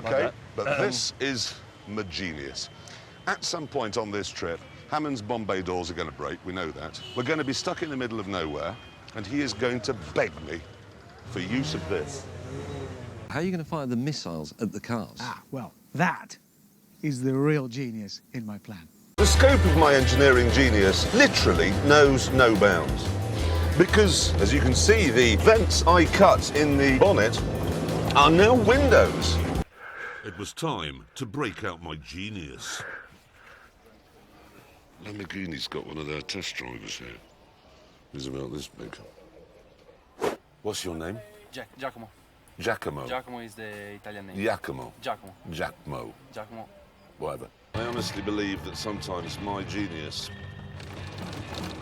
Okay, but this is my genius. At some point on this trip, Hammond's Bombay doors are going to break, we know that. We're going to be stuck in the middle of nowhere, and he is going to beg me for use of this. How are you going to fire the missiles at the cars? Ah, well, that is the real genius in my plan. The scope of my engineering genius literally knows no bounds. Because, as you can see, the vents I cut in the bonnet are now windows. It was time to break out my genius. Lamborghini's got one of their test drivers here. He's about this big. What's your name? Giacomo. Giacomo. Giacomo is the Italian name. Giacomo. Giacomo. Giacomo. Giacomo. Whatever. I honestly believe that sometimes my genius,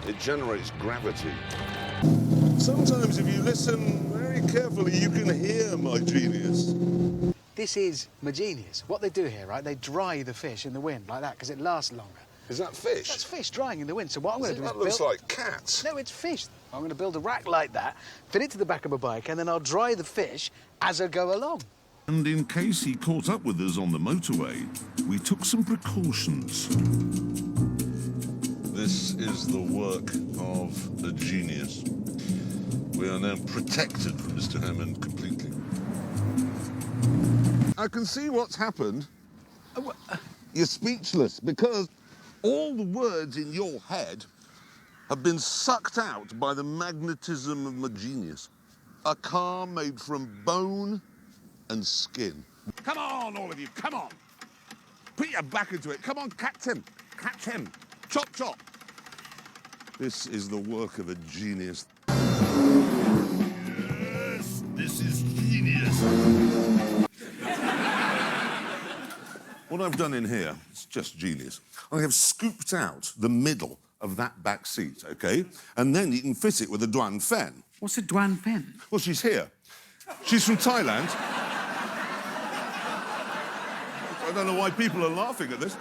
it generates gravity. Sometimes if you listen very carefully, you can hear my genius. This is my genius. What they do here, right, they dry the fish in the wind like that because it lasts longer. Is that fish? That's fish drying in the wind. So what I'm going to do is that looks like cats. No, it's fish. I'm going to build a rack like that, fit it to the back of my bike, and then I'll dry the fish as I go along. And in case he caught up with us on the motorway, we took some precautions. This is the work of a genius. We are now protected from Mr. Hammond completely. I can see what's happened. You're speechless because all the words in your head have been sucked out by the magnetism of my genius. A car made from bone and skin. Come on, all of you, come on. Put your back into it. Come on, catch him. Catch him. Chop, chop. This is the work of a genius. Yes, this is genius. What I've done in here, it's just genius. I have scooped out the middle of that back seat, OK? And then you can fit it with a Duan Fen. What's a Duan Fen? Well, she's here. She's from Thailand. I don't know why people are laughing at this.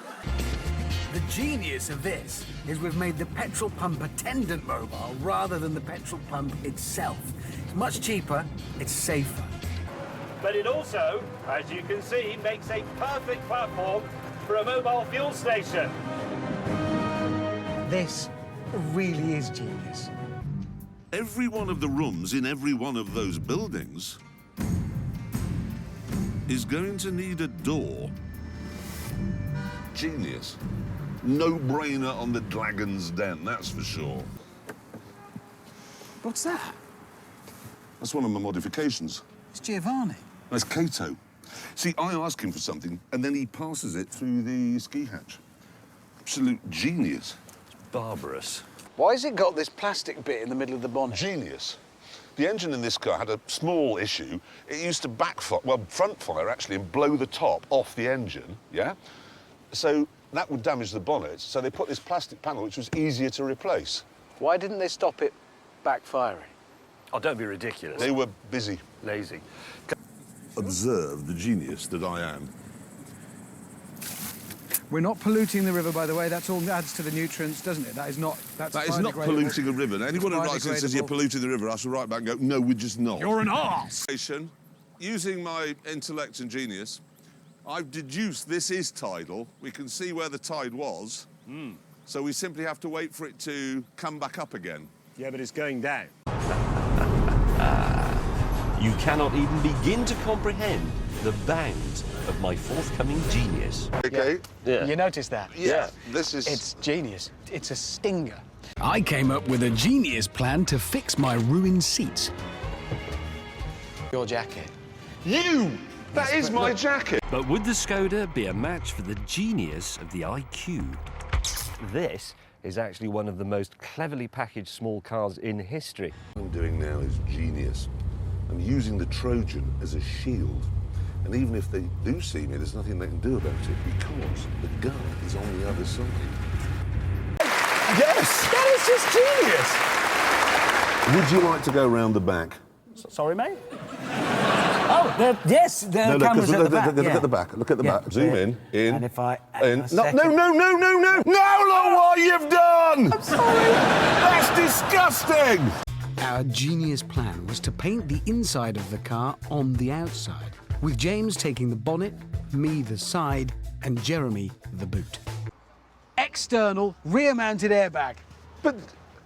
The genius of this is we've made the petrol pump attendant mobile rather than the petrol pump itself. It's much cheaper, it's safer. But it also, as you can see, makes a perfect platform for a mobile fuel station. This really is genius. Every one of the rooms in every one of those buildings is going to need a door. Genius. No-brainer on the Dragon's Den, that's for sure. What's that? That's one of my modifications. It's Giovanni. That's Cato. See, I ask him for something, and then he passes it through the ski hatch. Absolute genius. It's barbarous. Why has it got this plastic bit in the middle of the bonnet? Genius. The engine in this car had a small issue. It used to backfire, well, front fire, actually, and blow the top off the engine, yeah? So that would damage the bonnet, so they put this plastic panel, which was easier to replace. Why didn't they stop it backfiring? Oh, don't be ridiculous. They were busy. Lazy. Observe the genius that I am. We're not polluting the river, by the way. That's all adds to the nutrients, doesn't it? That is not Not polluting a river. Anyone who writes and says you're polluting the river, I shall write back and go, no, we're just not. You're an arse! Using my intellect and genius, I've deduced this is tidal. We can see where the tide was. So we simply have to wait for it to come back up again. Yeah, but it's going down. You cannot even begin to comprehend the bounds of my forthcoming genius. Okay? Yeah. You noticed that? Yeah. This is... It's genius. It's a stinger. I came up with a genius plan to fix my ruined seats. Your jacket. You! That is my jacket! But would the Skoda be a match for the genius of the IQ? This is actually one of the most cleverly packaged small cars in history. What I'm doing now is genius. I'm using the Trojan as a shield. And even if they do see me, there's nothing they can do about it because the gun is on the other side. Yes! That is just genius! Would you like to go round the back? Sorry, mate? Oh, yes, the camera's at the back. Look at the back. Look at the back. Zoom in. And if I... In. No! No, look what you've done! I'm sorry. That's disgusting! Our genius plan was to paint the inside of the car on the outside. with James taking the bonnet, me the side, and Jeremy the boot. External rear-mounted airbag. But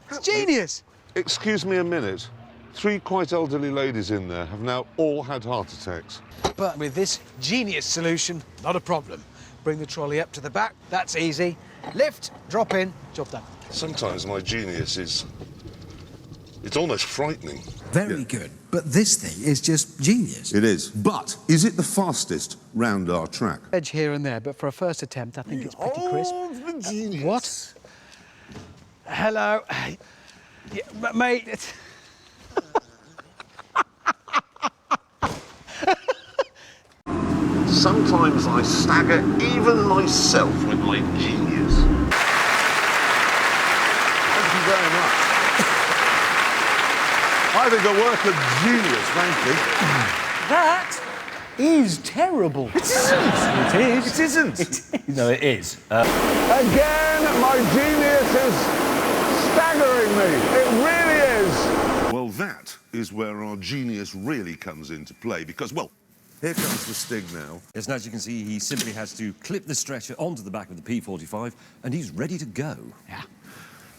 It's genius. excuse me a minute. 3 quite elderly ladies in there have now all had heart attacks. But with this genius solution, not a problem. Bring the trolley up to the back, that's easy. Lift, drop in, job done. Sometimes my genius is... it's almost frightening. Very good. But this thing is just genius. It is. But is it the fastest round our track? Edge here and there, but for a first attempt, I think it's pretty crisp. The genius. What? Hello. Yeah, mate. Sometimes I stagger even myself with my genius. Thank you very much. I think I work a genius, frankly. That is terrible. It isn't. It is. It isn't. No, it is. Again, my genius is staggering me. It really is. Well, that is where our genius really comes into play because, well, here comes the Stig now. Yes, and as you can see, he simply has to clip the stretcher onto the back of the P45 and he's ready to go. Yeah.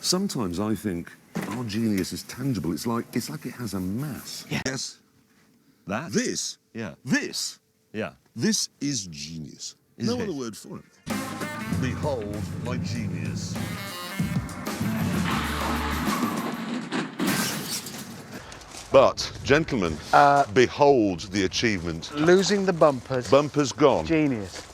Sometimes I think our genius is tangible. It's like it has a mass. Yeah. Yes. That? This. Yeah. This. Yeah. This is genius. Is no it? other word for it. Behold my genius. But, gentlemen, behold the achievement. Losing the bumpers. Bumpers gone. Genius.